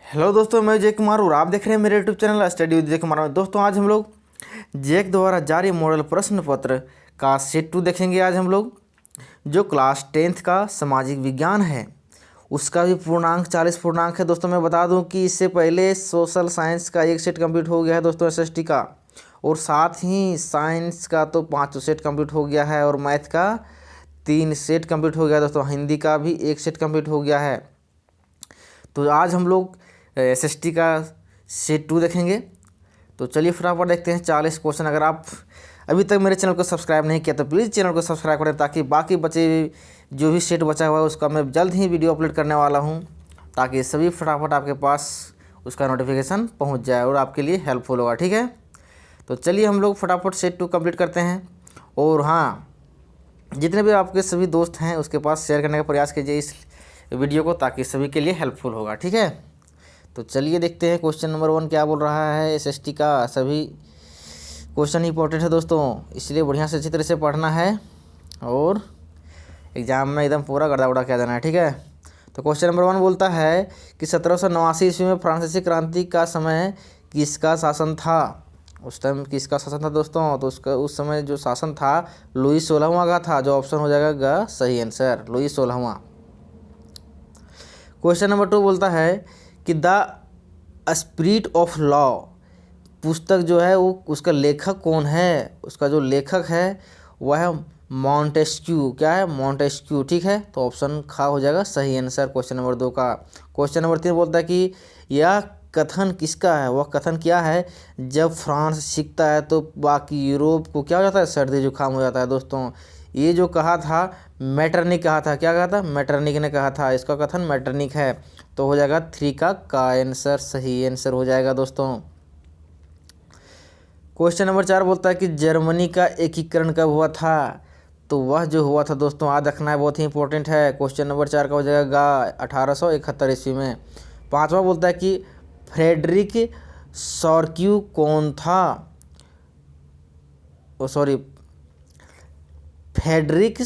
Hello दोस्तों, मैं जय कुमार और आप देख रहे हैं मेरे यूट्यूब चैनल स्टडी विद जय कुमार में। दोस्तों आज हम लोग जेक द्वारा जारी मॉडल प्रश्न पत्र का सेट 2 देखेंगे। आज हम लोग जो क्लास 10th का सामाजिक विज्ञान है उसका भी पूर्णांक 40 पूर्णांक है। दोस्तों मैं बता दूं कि इससे पहले सोशल साइंस का एक सेट कंप्लीट हो गया है दोस्तों एसएसटी का, और साथ ही साइंस का तो 5 सेट कंप्लीट हो गया है और मैथ का 3 सेट कंप्लीट हो गया है दोस्तों। हिंदी का भी 1 सेट कंप्लीट हो गया है। तो आज हम लोग एसएसटी का सेट 2 देखेंगे। तो चलिए फटाफट देखते हैं 40 क्वेश्चन। अगर आप अभी तक मेरे चैनल को सब्सक्राइब नहीं किया तो प्लीज़ चैनल को सब्सक्राइब करें, ताकि बाकी बचे जो भी सेट बचा हुआ है उसका मैं जल्द ही वीडियो अपलोड करने वाला हूं, ताकि सभी फटाफट आपके पास उसका नोटिफिकेशन पहुंच जाए और आपके लिए हेल्पफुल होगा। ठीक है, तो चलिए हम लोग फटाफट सेट 2 कंप्लीट करते हैं। और हाँ, जितने भी आपके सभी दोस्त हैं उसके पास शेयर करने का प्रयास कीजिए इस वीडियो को, ताकि सभी के लिए हेल्पफुल होगा। ठीक है, तो चलिए देखते हैं क्वेश्चन नंबर 1 क्या बोल रहा है। एसएसटी का सभी क्वेश्चन इंपॉर्टेंट है दोस्तों, इसलिए बढ़िया से अच्छी तरह से पढ़ना है और एग्जाम में एकदम पूरा गर्दा उड़ा किया जाना है। ठीक है, तो क्वेश्चन नंबर 1 बोलता है कि 1789 ईस्वी में फ्रांसीसी क्रांति का समय किसका शासन था। उस टाइम किसका शासन था दोस्तों? तो उसका उस समय जो शासन था लुई 16वां का था, जो ऑप्शन हो जाएगा ग सही आंसर, लुई 16वां। क्वेश्चन नंबर 2 बोलता है कि द स्पिरिट ऑफ लॉ पुस्तक जो है वो उसका लेखक कौन है। उसका जो लेखक है वह है मॉन्टेस्क्यू। क्या है? मॉन्टेस्क्यू। ठीक है, तो ऑप्शन खा हो जाएगा सही आंसर क्वेश्चन नंबर 2 का। क्वेश्चन नंबर 3 बोलता है कि यह कथन किसका है। वह कथन क्या है? जब फ्रांस सीखता है तो बाकी यूरोप को क्या हो जाता है? सर्दी जुकाम हो जाता है दोस्तों। ये जो कहा था मैटरनिक कहा था। क्या कहा था? मैटरनिक ने कहा था। इसका कथन मैटरनिक है, तो हो जाएगा 3 का आंसर सही आंसर हो जाएगा दोस्तों। क्वेश्चन नंबर 4 बोलता है कि जर्मनी का एकीकरण कब हुआ था। तो वह जो हुआ था दोस्तों याद रखना है, बहुत ही इंपॉर्टेंट है। क्वेश्चन नंबर 4 का हो जाएगा 1871 ईस्वी में। 5वां बोलता है कि फ्रेडरिक सॉर्क्यू कौन था। ओ सॉरी, फ्रेडरिक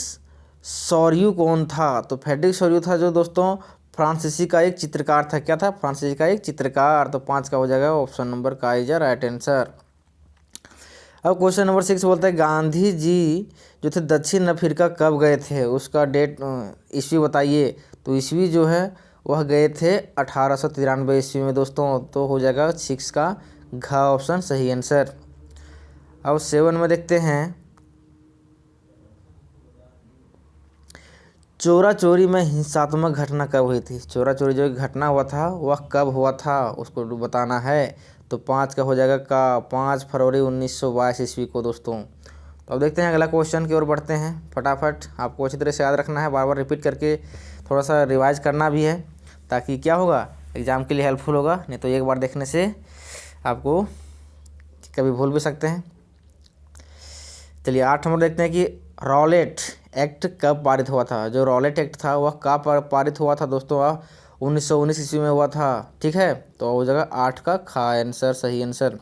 सॉर्यू कौन था। तो फ्रेडरिक सॉर्यू था जो दोस्तों फ्रांसीसी का एक चित्रकार था। क्या था? फ्रांसीसी का एक चित्रकार। तो 5 का हो जाएगा ऑप्शन नंबर का इज राइट आंसर। अब क्वेश्चन नंबर 6 बोलता है गांधी जी जो थे दक्षिण अफ्रीका कब गए थे। उसका डेट ईस्वी बताइए। तो ईस्वी जो है वह गए थे 1893 ईस्वी में दोस्तों। तो हो जाएगा 6 का घ ऑप्शन सही आंसर। अब 7 में देखते हैं चोरा चोरी में हिंसात्मक घटना कब हुई थी। चोरा चोरी जो घटना हुआ था वह कब हुआ था उसको बताना है। तो 5 का हो जाएगा का 5 फरवरी 1922 ईस्वी को दोस्तों। तो अब देखते हैं अगला क्वेश्चन की ओर बढ़ते हैं। फटाफट आपको अच्छी तरह से याद रखना है, बार बार रिपीट करके थोड़ा सा रिवाइज करना भी है, ताकि क्या होगा एग्ज़ाम के लिए हेल्पफुल होगा। नहीं तो एक बार देखने से आपको कभी भूल भी सकते हैं। चलिए 8 नंबर देखते हैं कि रॉलेट एक्ट कब पारित हुआ था। जो रॉलेट एक्ट था वह कब पारित हुआ था दोस्तों? वह 1919 ईस्वी में हुआ था। ठीक है, तो हो जाएगा 8 का आंसर सही आंसर।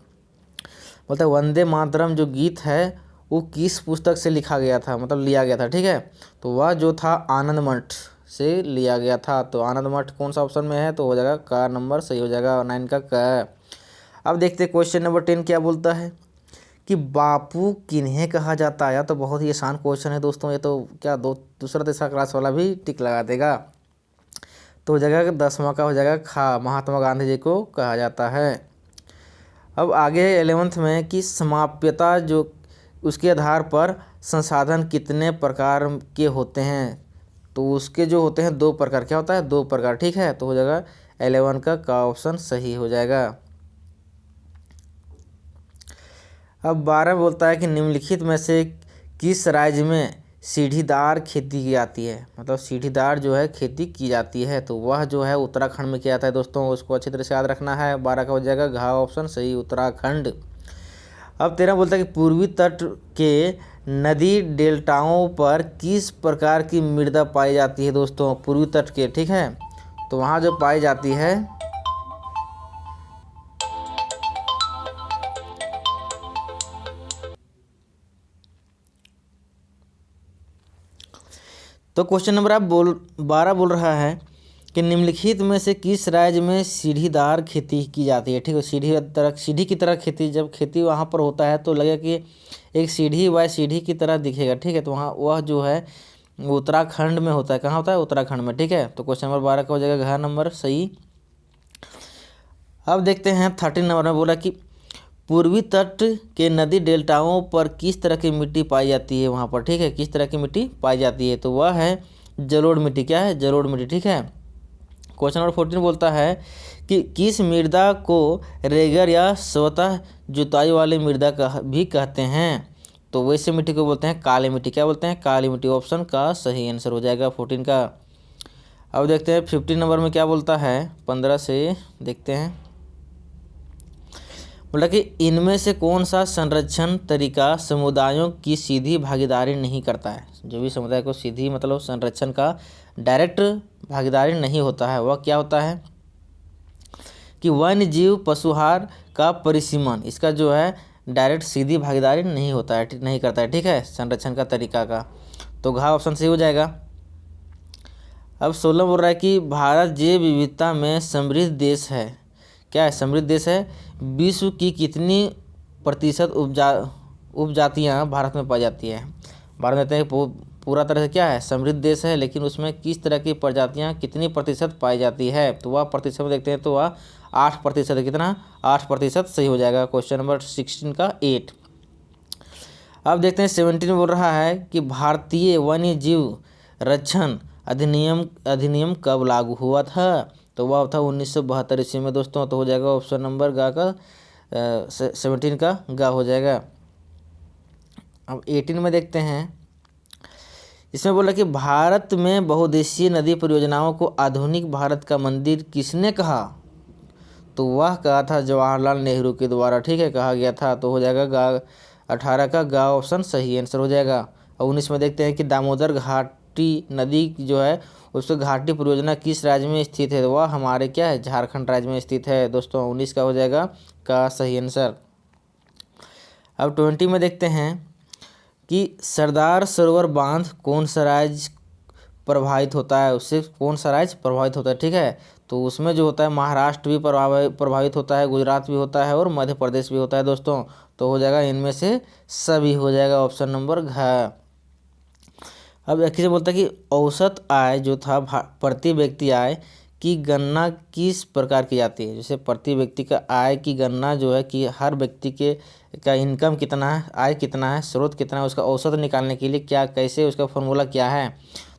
बोलते वंदे मातरम जो गीत है वो किस पुस्तक से लिखा गया था, मतलब लिया गया था। ठीक है, तो वह जो था आनंद मठ से लिया गया था। तो आनंद मठ कौन सा ऑप्शन में है? तो हो जाएगा का नंबर सही हो जाएगा 9 का। अब देखते हैं क्वेश्चन नंबर 10 क्या बोलता है कि बापू किन्हें कहा जाता है। तो बहुत ही आसान क्वेश्चन है दोस्तों, ये तो क्या दूसरा तीसरा क्लास वाला भी टिक लगा देगा। तो हो जाएगा 10वां का हो जाएगा खा, महात्मा गांधी जी को कहा जाता है। अब आगे 11th में कि समाप्यता जो उसके आधार पर संसाधन कितने प्रकार के होते हैं। तो उसके जो होते हैं 2 प्रकार। क्या होता है? 2 प्रकार। ठीक है, तो हो जाएगा 11 का ऑप्शन सही हो जाएगा। अब 12 बोलता है कि निम्नलिखित में से किस राज्य में सीढ़ीदार खेती की जाती है। मतलब सीढ़ीदार जो है खेती की जाती है, तो वह जो है उत्तराखंड में किया जाता है दोस्तों। उसको अच्छी तरह से याद रखना है। 12 का हो जाएगा घा ऑप्शन सही, उत्तराखंड। अब 13 बोलता है कि पूर्वी तट के नदी डेल्टाओं पर किस प्रकार की मृदा पाई जाती है दोस्तों? पूर्वी तट के। ठीक है, तो वहाँ जो पाई जाती है तो क्वेश्चन नंबर आप 12 बोल रहा है कि निम्नलिखित में से किस राज्य में सीढ़ीदार खेती की जाती है। ठीक है, सीढ़ी की तरह खेती, जब खेती वहाँ पर होता है तो लगेगा कि एक सीढ़ी व सीढ़ी की तरह दिखेगा। ठीक है, तो वहाँ वह जो है उत्तराखंड में होता है। कहाँ होता है? उत्तराखंड में। ठीक है, तो क्वेश्चन नंबर 12 का हो जाएगा घ नंबर सही। अब देखते हैं 13 नंबर में बोला कि पूर्वी तट के नदी डेल्टाओं पर किस तरह की मिट्टी पाई जाती है वहाँ पर। ठीक है, किस तरह की मिट्टी पाई जाती है, तो वह है जलोढ़ मिट्टी। क्या है? जलोढ़ मिट्टी। ठीक है, क्वेश्चन नंबर 14 बोलता है कि किस मृदा को रेगर या स्वतः जुताई वाली मृदा भी कहते हैं, तो वैसे मिट्टी को बोलते हैं काली मिट्टी। क्या बोलते हैं? काली मिट्टी। ऑप्शन का सही आंसर हो जाएगा 14 का। अब देखते हैं 15 नंबर में क्या बोलता है, 15 से देखते हैं। बोला कि इनमें से कौन सा संरक्षण तरीका समुदायों की सीधी भागीदारी नहीं करता है। जो भी समुदाय को सीधी मतलब संरक्षण का डायरेक्ट भागीदारी नहीं होता है, वह क्या होता है कि वन्य जीव पशुहार का परिसीमन, इसका जो है डायरेक्ट सीधी भागीदारी नहीं होता है, नहीं करता है। ठीक है, संरक्षण का तरीका का, तो घ ऑप्शन सही हो जाएगा। अब 16 बोल रहा है कि भारत जैव विविधता में समृद्ध देश है। क्या है? समृद्ध देश है। विश्व की कितनी प्रतिशत उपजातियाँ भारत में पाई जाती है। भारत में कहते हैं पूरा तरह से क्या है? समृद्ध देश है, लेकिन उसमें किस तरह की प्रजातियाँ कितनी प्रतिशत पाई जाती है, तो वह प्रतिशत में देखते हैं तो वह 8% है। कितना? 8% सही हो जाएगा। क्वेश्चन नंबर 16 का 8। अब देखते हैं 17 बोल रहा है कि भारतीय वन्य जीव रक्षण अधिनियम कब लागू हुआ था, तो वह था 1972 ईस्वी में दोस्तों। तो हो जाएगा ऑप्शन नंबर गा का 17 का गा हो जाएगा। अब 18 में देखते हैं, इसमें बोला कि भारत में बहुउद्देशीय नदी परियोजनाओं को आधुनिक भारत का मंदिर किसने कहा, तो वह कहा था जवाहरलाल नेहरू के द्वारा। ठीक है, कहा गया था। तो हो जाएगा गा 18 का गा ऑप्शन सही आंसर हो जाएगा। और 19 में देखते हैं कि दामोदर घाटी नदी जो है उसको घाटी परियोजना किस राज्य में स्थित है, तो वह हमारे क्या है? झारखंड राज्य में स्थित है दोस्तों। 19 का हो जाएगा का सही आंसर। अब 20 में देखते हैं कि सरदार सरोवर बांध कौन सा राज्य प्रभावित होता है, उससे कौन सा राज्य प्रभावित होता है। ठीक है, तो उसमें जो होता है महाराष्ट्र भी प्रभावित होता है, गुजरात भी होता है और मध्य प्रदेश भी होता है दोस्तों। तो हो जाएगा इनमें से सभी हो जाएगा ऑप्शन नंबर घ। अब एक बोलता है कि औसत आय जो था प्रति व्यक्ति आय की गणना किस प्रकार की जाती है। जैसे प्रति व्यक्ति का आय की गणना जो है कि हर व्यक्ति के का इनकम कितना है, आय कितना है, स्रोत कितना है, उसका औसत निकालने के लिए क्या कैसे उसका फॉर्मूला क्या है,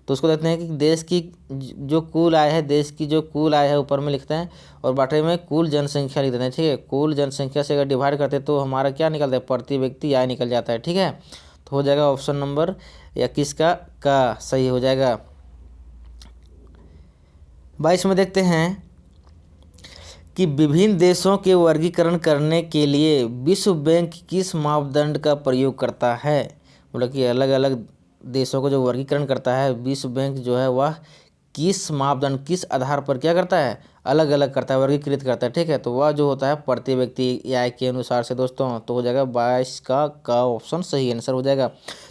तो उसको देखते हैं कि देश की जो कुल आय है, देश की जो कुल आय है ऊपर में लिखते हैं और बाटे में कुल जनसंख्या लिख देते हैं। ठीक है, कुल जनसंख्या से अगर डिवाइड करते हैं तो हमारा क्या निकलता है? प्रति व्यक्ति आय निकल जाता है। ठीक है, तो हो जाएगा ऑप्शन नंबर 21 का सही हो जाएगा। 22 में देखते हैं कि विभिन्न देशों के वर्गीकरण करने के लिए विश्व बैंक किस मापदंड का प्रयोग करता है। मतलब कि अलग अलग देशों को जो वर्गीकरण करता है विश्व बैंक जो है वह किस मापदंड किस आधार पर क्या करता है? अलग अलग करता है, वर्गीकृत करता है। ठीक है, तो वह जो होता है प्रति व्यक्ति आय के अनुसार से दोस्तों। तो हो जाएगा 22 का ऑप्शन सही आंसर हो जाएगा।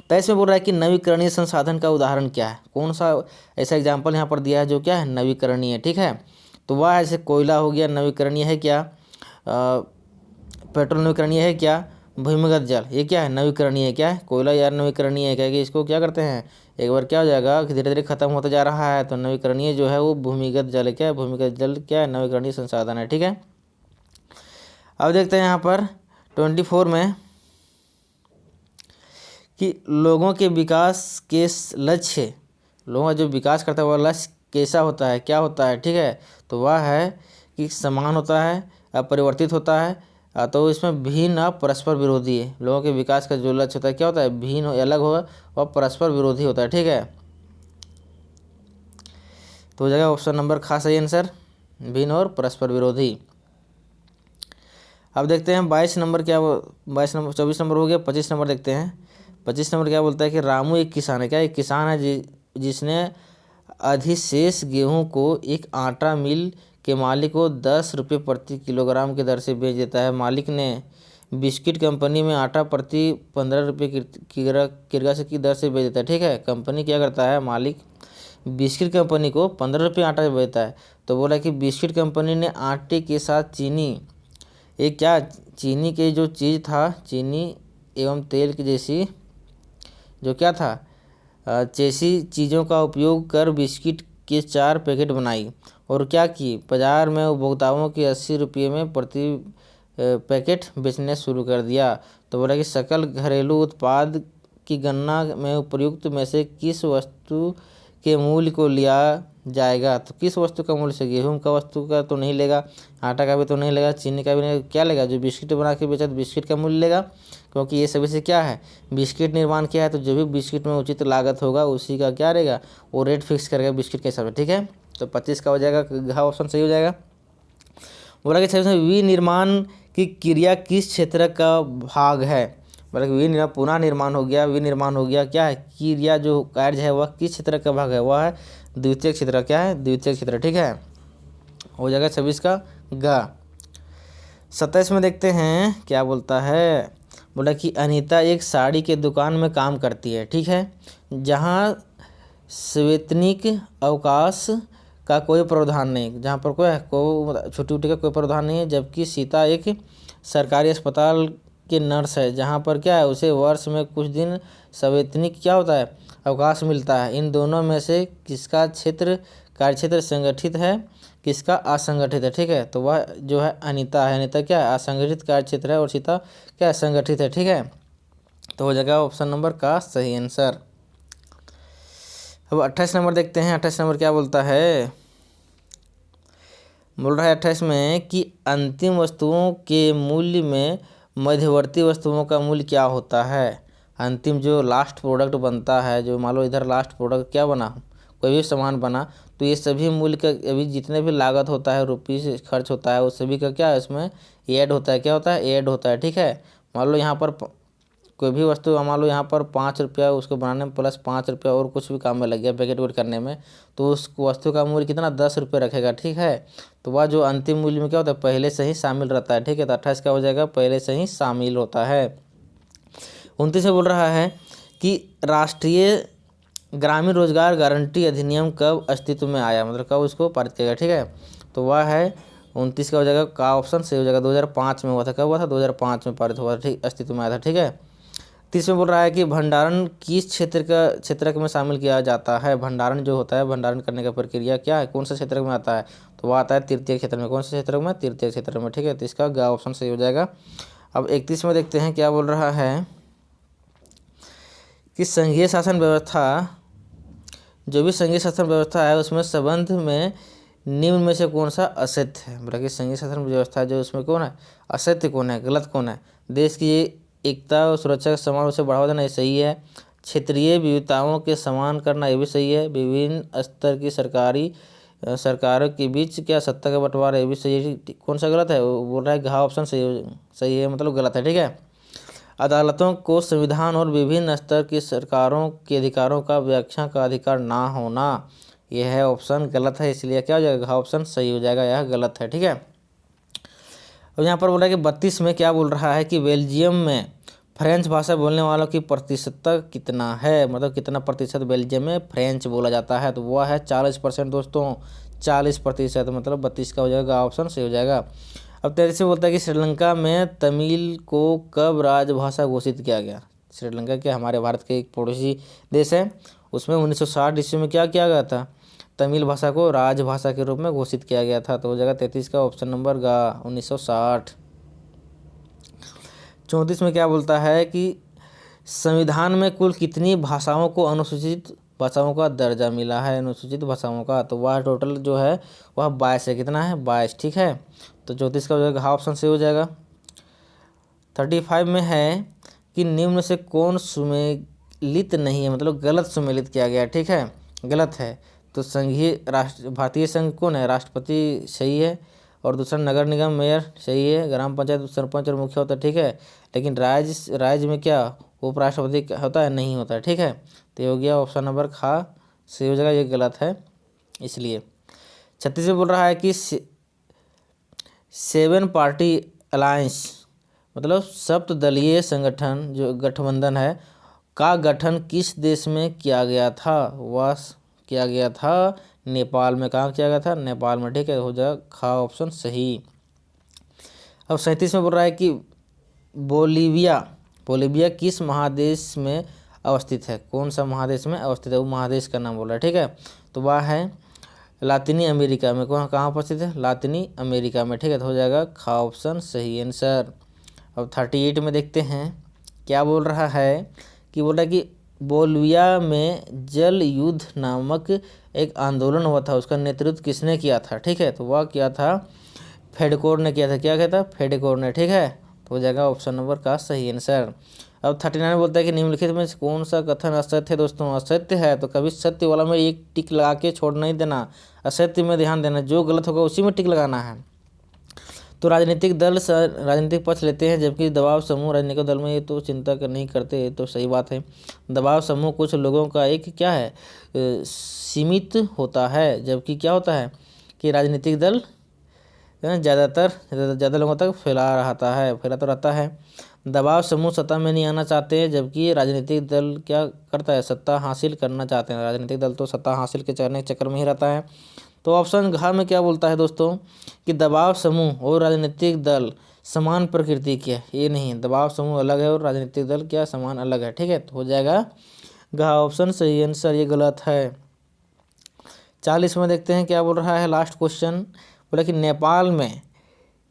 तो इसमें बोल रहा है कि नवीकरणीय संसाधन का उदाहरण क्या है, कौन सा ऐसा एग्जाम्पल यहाँ पर दिया है जो क्या है? नवीकरणीय। ठीक है, तो वह ऐसे कोयला हो गया, नवीकरणीय है क्या? पेट्रोल नवीकरणीय है क्या? भूमिगत जल ये क्या है? नवीकरणीय है। क्या है? कोयला यार नवीकरणीय है क्या कि इसको क्या करते हैं एक बार क्या हो जाएगा कि धीरे धीरे खत्म होता जा रहा है, तो नवीकरणीय जो है वो भूमिगत जल है। क्या है? भूमिगत जल क्या है? नवीकरणीय संसाधन है। ठीक है, अब देखते हैं यहाँ पर 24 में कि लोगों के विकास के लक्ष्य, लोगों का जो विकास करता है वह लक्ष्य कैसा होता है, क्या होता है। ठीक है, तो वह है कि समान होता है, अपरिवर्तित होता है, तो इसमें भिन्न परस्पर विरोधी है। लोगों के विकास का जो लक्ष्य होता है क्या होता है? भिन्न अलग होगा और परस्पर विरोधी होता है। ठीक है, तो हो जाएगा ऑप्शन नंबर खास सही आंसर, भिन्न और परस्पर विरोधी। अब देखते हैं 22 नंबर क्या, 22 नंबर 24 नंबर हो गया। 25 नंबर देखते हैं। 25 नंबर क्या बोलता है कि रामू एक किसान है। क्या? एक किसान है जिसने अधिशेष गेहूं को एक आटा मिल के मालिक को 10 रुपये प्रति किलोग्राम की दर से बेच देता है। मालिक ने बिस्किट कंपनी में आटा प्रति 15 रुपये की दर से बेच देता है। ठीक है, कंपनी क्या करता है? मालिक बिस्किट कंपनी को 15 रुपये आटा बेचता है। तो बोला कि बिस्किट कंपनी ने आटे के साथ चीनी, एक क्या चीनी के जो चीज़ था, चीनी एवं तेल की जैसी जो क्या था जैसी चीज़ों का उपयोग कर बिस्किट के 4 पैकेट बनाई और क्या की बाजार में उपभोक्ताओं के 80 रुपये में प्रति पैकेट बेचने शुरू कर दिया। तो बोला कि सकल घरेलू उत्पाद की गणना में उपयुक्त में से किस वस्तु के मूल्य को लिया जाएगा। तो किस वस्तु का मूल्य से, गेहूं का वस्तु का तो नहीं लेगा, आटा का भी तो नहीं लेगा, चीनी का भी नहीं, क्या लेगा, जो बिस्किट बना के बेचा तो बिस्किट का मूल्य लेगा, क्योंकि ये सभी से क्या है, बिस्किट निर्माण किया है। तो जो भी बिस्किट में उचित लागत होगा उसी का क्या रहेगा, वो रेट फिक्स करेगा बिस्किट के हिसाब से। ठीक है, तो 25 का हो जाएगा, घ ऑप्शन सही हो जाएगा। बोला कि विनिर्माण की क्रिया किस क्षेत्र का भाग है। मतलब पुनः निर्माण हो गया, विनिर्माण हो गया, क्या है क्रिया जो कार्य है वह किस क्षेत्र का भाग है, वह है द्वितीय क्षेत्र। क्या है, द्वितीय क्षेत्र। ठीक है, हो जाएगा 26 का ग। 27 में देखते हैं क्या बोलता है। बोला कि अनीता एक साड़ी के दुकान में काम करती है। ठीक है, जहाँ सवैतनिक अवकाश का कोई प्रावधान नहीं, जहाँ पर कोई छुट्टी उट्टी का कोई प्रावधान नहीं है। जबकि सीता एक सरकारी अस्पताल के नर्स है, जहाँ पर क्या है उसे वर्ष में कुछ दिन सवैतनिक क्या होता है, अवकाश मिलता है। इन दोनों में से किसका कार्यक्षेत्र संगठित है, किसका असंगठित है। ठीक है, तो वह जो है अनीता है, अनीता क्या है असंगठित कार्यक्षेत्र है और सीता क्या है संगठित है। ठीक है, तो हो जाएगा ऑप्शन नंबर का सही आंसर। अब 28 नंबर देखते हैं। 28 नंबर क्या बोलता है, बोल रहा है 28 में कि अंतिम वस्तुओं के मूल्य में मध्यवर्ती वस्तुओं का मूल्य क्या होता है। अंतिम जो लास्ट प्रोडक्ट बनता है, जो मान लो इधर लास्ट प्रोडक्ट क्या बना, कोई भी सामान बना, तो ये सभी मूल्य का अभी जितने भी लागत होता है, रुपये खर्च होता है, उस सभी का क्या है इसमें ऐड होता है। क्या होता है, ऐड होता है। ठीक है, मान लो यहाँ पर कोई भी वस्तु, मान लो यहाँ पर 5 रुपया उसको बनाने में प्लस 5 रुपया और कुछ भी काम में लग गया पैकेट वेट करने में, तो उस वस्तु का मूल्य कितना 10 रुपये रखेगा। ठीक है, तो वह जो अंतिम मूल्य में क्या होता है पहले से ही शामिल रहता है। ठीक है, तो 28 का हो जाएगा पहले से ही शामिल होता है। 29 में बोल रहा है कि राष्ट्रीय ग्रामीण रोजगार गारंटी अधिनियम कब अस्तित्व में आया, मतलब कब उसको पारित किया गया। ठीक है, तो वह है 29 का हो जाएगा का ऑप्शन सही हो जाएगा। 2005 में हुआ था। कब हुआ था, 2005 में पारित हुआ था। ठीक, अस्तित्व में आया था। ठीक है, 30 में बोल रहा है कि भंडारण किस क्षेत्र में शामिल किया जाता है। भंडारण जो होता है, भंडारण करने का प्रक्रिया क्या है, कौन सा क्षेत्र में आता है, तो वह आता है तृतीय क्षेत्र में। कौन से क्षेत्र में, तृतीय क्षेत्र में। ठीक है, तो इसका ग ऑप्शन सही हो जाएगा। अब 31 में देखते हैं क्या बोल रहा है कि संघीय शासन व्यवस्था, जो भी संघीय शासन व्यवस्था है उसमें संबंध में निम्न में से कौन सा असत्य है। बोला कि संघीय शासन व्यवस्था जो उसमें कौन है, असत्य कौन है, गलत कौन है। देश की एकता और सुरक्षा का समान उसे बढ़ावा देना, ये सही है। क्षेत्रीय विविधताओं के समान करना, ये भी सही है। विभिन्न स्तर की सरकारों के बीच क्या सत्ता का बंटवारा, ये भी सही है। कौन सा गलत है, वो बोल रहा है घा ऑप्शन सही है, मतलब गलत है। ठीक है, अदालतों को संविधान और विभिन्न स्तर की सरकारों के अधिकारों का व्याख्या का अधिकार ना होना, यह है ऑप्शन गलत है, इसलिए क्या हो जाएगा, घा ऑप्शन सही हो जाएगा, यह गलत है। ठीक है, अब यहाँ पर बोला कि 32 में क्या बोल रहा है कि बेल्जियम में फ्रेंच भाषा बोलने वालों की प्रतिशतता कितना है, मतलब कितना प्रतिशत बेल्जियम में फ्रेंच बोला जाता है, तो वह है 40% दोस्तों, 40%, मतलब 32 का हो जाएगा, ऑप्शन सही हो जाएगा। अब 33 में बोलता है कि श्रीलंका में तमिल को कब राजभाषा घोषित किया गया। श्रीलंका के हमारे भारत के एक पड़ोसी देश है, उसमें 1960 ईस्वी में क्या किया गया था, तमिल भाषा को राजभाषा के रूप में घोषित किया गया था। तो हो जाएगा 33 का ऑप्शन नंबर गा 1960। 34 में क्या बोलता है कि संविधान में कुल कितनी भाषाओं को अनुसूचित भाषाओं का दर्जा मिला है, अनुसूचित भाषाओं का, तो वह टोटल जो है वह 22 है। कितना है, 22। ठीक है, तो 34 का हो जाएगा हाँ ऑप्शन सही हो जाएगा। 35 में है कि निम्न से कौन सुमेलित नहीं है, मतलब गलत सुमेलित किया गया। ठीक है, गलत है। तो भारतीय संघ कौन है, राष्ट्रपति सही है, और दूसरा नगर निगम मेयर सही है, ग्राम पंचायत सरपंच और मुखिया होता है। ठीक है, लेकिन राज्य में क्या उपराष्ट्रपति होता है, नहीं होता है। ठीक है, तो ये हो गया ऑप्शन नंबर खा सही हो जाएगा, ये गलत है इसलिए। 36 में बोल रहा है कि 7 पार्टी अलायंस, मतलब सप्तदलीय संगठन जो गठबंधन है का गठन किस देश में किया गया था, वह किया गया था नेपाल में। कहाँ किया गया था? नेपाल में। ठीक है, हो जाएगा खा ऑप्शन सही। अब 37 में बोल रहा है कि बोलीविया किस महादेश में अवस्थित है? कौन सा महादेश में अवस्थित है? वो महादेश का नाम बोल रहा है। ठीक है, तो वह है लातिनी अमेरिका में। कहाँ उपस्थित है? लातिनी अमेरिका में। ठीक है, तो हो जाएगा खा ऑप्शन सही आंसर। अब 38 में देखते हैं क्या बोल रहा है कि बोल रहा है कि बोलिविया में जल युद्ध नामक एक आंदोलन हुआ था, उसका नेतृत्व किसने किया था? ठीक है, तो वह किया था फेडकोर ने किया था। क्या किया था? फेडकोर ने। ठीक है, तो हो जाएगा ऑप्शन नंबर का सही आंसर। अब 39 बोलता है कि निम्नलिखित में कौन सा कथन असत्य है? दोस्तों असत्य है तो कभी सत्य वाला में एक टिक लगा के छोड़ नहीं देना, असत्य में ध्यान देना, जो गलत होगा उसी में टिक लगाना है। तो राजनीतिक दल राजनीतिक पक्ष लेते हैं जबकि दबाव समूह राजनीतिक दल में ये तो चिंता नहीं करते, तो सही बात है। दबाव समूह कुछ लोगों का एक क्या है सीमित होता है, जबकि क्या होता है कि राजनीतिक दल ज़्यादा लोगों तक फैलाता रहता है। दबाव समूह सत्ता में नहीं आना चाहते हैं जबकि राजनीतिक दल क्या करता है? सत्ता हासिल करना चाहते हैं। राजनीतिक दल तो सत्ता हासिल के चक्कर में ही रहता है। तो ऑप्शन घ में क्या बोलता है दोस्तों कि दबाव समूह और राजनीतिक दल समान प्रकृति के है। ये नहीं, दबाव समूह अलग है और राजनीतिक दल क्या समान अलग है। ठीक है, तो हो जाएगा घ ऑप्शन सही आंसर। ये गलत है। 40 में देखते हैं क्या बोल रहा है लास्ट क्वेश्चन। बोला कि नेपाल में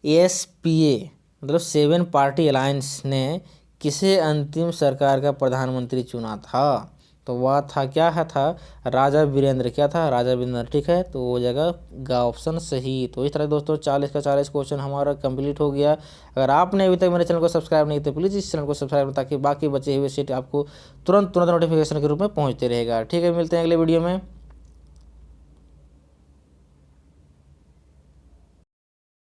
SPA मतलब 7 पार्टी अलायंस ने किसे अंतिम सरकार का प्रधानमंत्री चुना था? तो वह था क्या है था राजा वीरेंद्र। क्या था? राजा वीरेंद्र। ठीक है, तो हो जाएगा गा ऑप्शन सही। तो इस तरह दोस्तों 40 का 40 क्वेश्चन हमारा कंप्लीट हो गया। अगर आपने अभी तक मेरे चैनल को सब्सक्राइब नहीं किया तो प्लीज़ इस चैनल को सब्सक्राइब करें ताकि बाकी बचे हुए सीट आपको तुरंत नोटिफिकेशन के रूप में पहुँचते रहेगा। ठीक है, मिलते हैं अगले वीडियो में।